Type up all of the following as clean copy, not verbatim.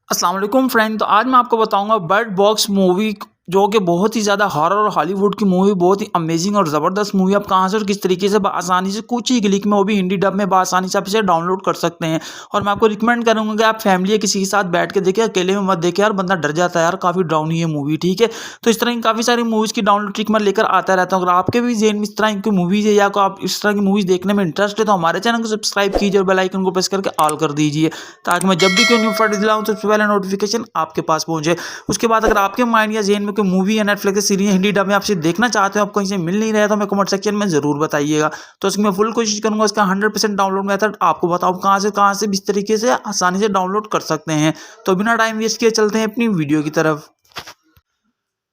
अस्सलाम वालेकुम फ्रेंड। तो आज मैं आपको बताऊंगा बर्ड बॉक्स मूवी जो कि बहुत ही ज़्यादा हॉरर और हॉलीवुड की मूवी, बहुत ही अमेजिंग और ज़बरदस्त मूवी। आप कहाँ से और किस तरीके से आसानी से कुछ ही क्लिक में, वो भी हिंदी डब में, आसानी से आप इसे डाउनलोड कर सकते हैं। और मैं आपको रिकमेंड करूंगा कि आप फैमिली या किसी के साथ बैठ के देखिए, अकेले में मत देखिए यार, बंदा डर जाता है यार, काफ़ी डरावनी है मूवी, ठीक है। तो इस तरह की काफ़ी सारी मूवीज़ की डाउनलोड ट्रिक मैं लेकर आता रहता हूँ। अगर आपके भी जेन में इस तरह की मूवीज़ है या को आप इस तरह की मूवीज़ देखने में इंटरेस्ट है, तो हमारे चैनल को सब्सक्राइब कीजिए और बेल आइकन को प्रेस करके ऑल कर दीजिए, ताकि मैं जब भी कोई न्यू वीडियो दिलाऊं तो सबसे पहले नोटिफिकेशन आपके पास पहुंचे। उसके बाद अगर आपके माइंड या जेन में कोई मूवी या नेटफ्लिक्स सीरीज हिंदी डब में आपसे देखना चाहते हो, आप कहीं से मिल नहीं रहा, तो हमें कमेंट सेक्शन में जरूर बताइएगा। तो उसकी मैं फुल कोशिश करूंगा उसका 100% डाउनलोड मेथड आपको बताऊं, कहां से इस तरीके से आसानी से डाउनलोड कर सकते हैं। तो बिना टाइम वेस्ट किए चलते हैं अपनी वीडियो की तरफ।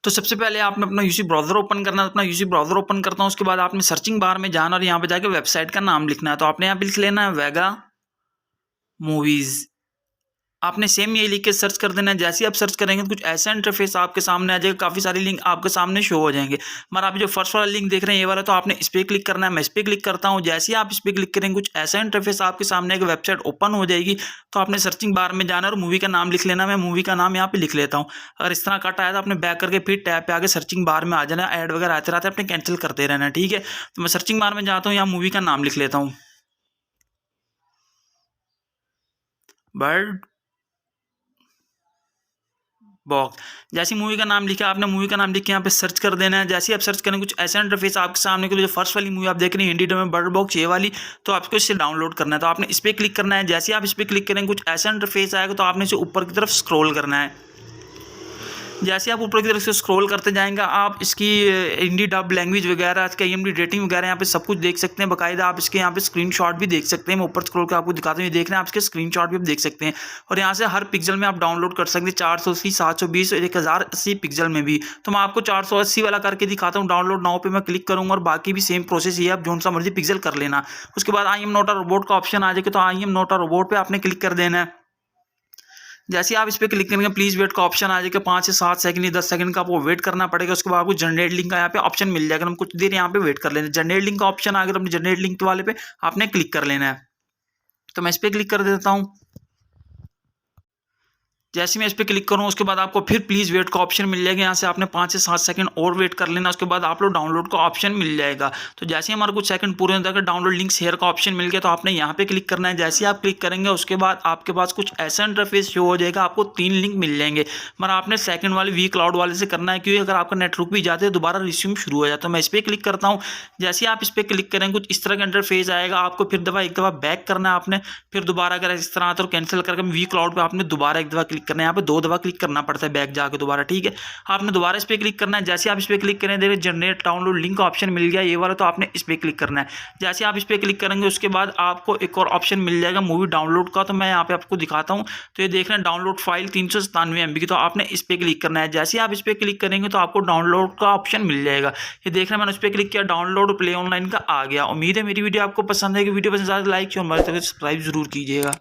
तो सबसे पहले आपने अपना यूसी ब्राउजर ओपन करना है। अपना यूसी ब्राउजर ओपन करता हूँ, उसके बाद आपने सर्चिंग बार में जाना और यहाँ पे जाके वेबसाइट का नाम लिखना है। तो आपने यहाँ पे लिख लेना है वेगा मूवीज। आपने सेम यही लिख के सर्च कर देना है। जैसे ही आप सर्च करेंगे तो कुछ ऐसा इंटरफेस आपके सामने आ जाएगा, काफ़ी सारी लिंक आपके सामने शो हो जाएंगे। मगर आप जो फर्स्ट वाला लिंक देख रहे हैं ये वाला, तो आपने इस पर क्लिक करना है। मैं इस पर क्लिक करता हूँ। जैसे ही आप इस पर क्लिक करेंगे कुछ ऐसा इंटरफेस आपके सामने एक वेबसाइट ओपन हो जाएगी। तो आपने सर्चिंग बार में जाना और मूवी का नाम लिख लेना। मैं मूवी का नाम यहाँ पे लिख लेता हूँ। अगर इस तरह कट आया तो आपने बैक करके फिर टैब पे आके सर्चिंग बार में आ जाना। ऐड वगैरह आते रहते अपने कैंसिल करते रहना, ठीक है। तो मैं सर्चिंग बार में जाता हूँ, यहाँ मूवी का नाम लिख लेता हूँ, बर्ड बॉक्स। जैसी मूवी का नाम लिखा, आपने मूवी का नाम लिख के यहाँ पे सर्च कर देना है। जैसे ही आप सर्च करें कुछ ऐसा इंटरफेस आपके सामने के लिए, जो फर्स्ट वाली मूवी आप देख रहे हैं हिंदी डब में बर्ड बॉक्स ये वाली, तो आपको इसे डाउनलोड करना है। तो आपने इस पर क्लिक करना है। जैसे ही आप इस पर क्लिक करेंगे कुछ ऐसा इंटरफेस आएगा, तो आपने इसे ऊपर की तरफ स्क्रॉल करना है। जैसे आप ऊपर की तरफ से स्क्रॉल करते जाएंगे, आप इसकी हिंदी डब लैंग्वेज वगैरह, इसका IMDb रेटिंग वगैरह यहाँ पे सब कुछ देख सकते हैं बाकायदा। आप इसके यहाँ पे स्क्रीनशॉट भी देख सकते हैं। मैं ऊपर स्क्रॉल कर आपको दिखाता हूँ, ये देख रहे हैं आप इसके स्क्रीनशॉट भी आप देख सकते हैं। और यहाँ से हर पिक्सल में आप डाउनलोड कर सकते हैं, 480, 720 और 1080 पिक्सल में भी। तो मैं आपको 480 वाला करके दिखाता हूँ। डाउनलोड नाउ पे मैं क्लिक करूँगा और बाकी भी सेम प्रोसेस ही है, आप जो सा मर्जी पिक्सल कर लेना। उसके बाद I am not a robot का ऑप्शन आ जाएगा, तो I am not a robot पे आपने क्लिक कर देना है। जैसे आप इस पर क्लिक करेंगे प्लीज वेट का ऑप्शन आ जाएगा। 5 से 7 सेकंड या 10 सेकंड का आपको वेट करना पड़ेगा। उसके बाद आपको जनरेट लिंक का यहाँ पे ऑप्शन मिल जाएगा। हम कुछ देर यहाँ पे वेट कर लेना। जनरेट लिंक का ऑप्शन आ गया, अपने जनरेट लिंक वाले पे आपने क्लिक कर लेना है। तो मैं इस पर क्लिक कर देता हूँ। जैसे मैं इस पर क्लिक करूँ उसके बाद आपको फिर प्लीज़ वेट का ऑप्शन मिल जाएगा। यहाँ से आपने 5 से 7 सेकंड और वेट कर लेना। उसके बाद आप लोग डाउनलोड का ऑप्शन मिल जाएगा। तो जैसे ही हमारे कुछ सेकंड पूरे हो जाएगा, डाउनलोड लिंक शेयर का ऑप्शन मिल गया, तो आपने यहाँ पे क्लिक करना है। जैसे ही आप क्लिक करेंगे उसके बाद आपके पास कुछ ऐसा इंटरफेस शो हो जाएगा। आपको 3 लिंक मिल जाएंगे, मगर आपने सेकंड वाले वी क्लाउड वाले से करना है, क्योंकि अगर आपका नेट रुक भी जाते हैं दोबारा रिज्यूम शुरू हो जाता है। तो मैं इस पर क्लिक करता हूँ। जैसे ही आप इस पर क्लिक करेंगे कुछ इस तरह का इंटरफेस आएगा। आपको फिर एक दफ़ा बैक करना है आपने, फिर दोबारा अगर इस तरह आता तो कैंसिल करके वी क्लाउड पर आपने दोबारा एक दफ़ा क्लिक करना है। यहाँ पे 2 दफ़ा क्लिक करना पड़ता है बैक जाके दोबारा, ठीक है। आपने दोबारा इस पर क्लिक करना है। जैसे आप इस पर क्लिक करें देखिए जनरेट डाउनलोड लिंक का ऑप्शन मिल गया ये वाला, तो आपने इस पर क्लिक करना है। जैसे आप इस पर क्लिक करेंगे उसके बाद आपको एक और ऑप्शन मिल जाएगा मूवी डाउनलोड का। तो मैं यहाँ पे आपको दिखाता हूँ। तो ये देख रहे हैं डाउनलोड फाइल 397 MB की, तो आपने इस पर क्लिक करना है। जैसे आप इस पर क्लिक करेंगे तो आपको डाउनलोड का ऑप्शन मिल जाएगा। ये देख रहे हैं मैंने उस पर क्लिक किया, डाउनलोड प्ले ऑनलाइन का आ गया। उम्मीद है मेरी वीडियो आपको पसंद है। कि वीडियो पसंद आए तो लाइक और हमारे तरह सब्सक्राइब जरूर कीजिएगा।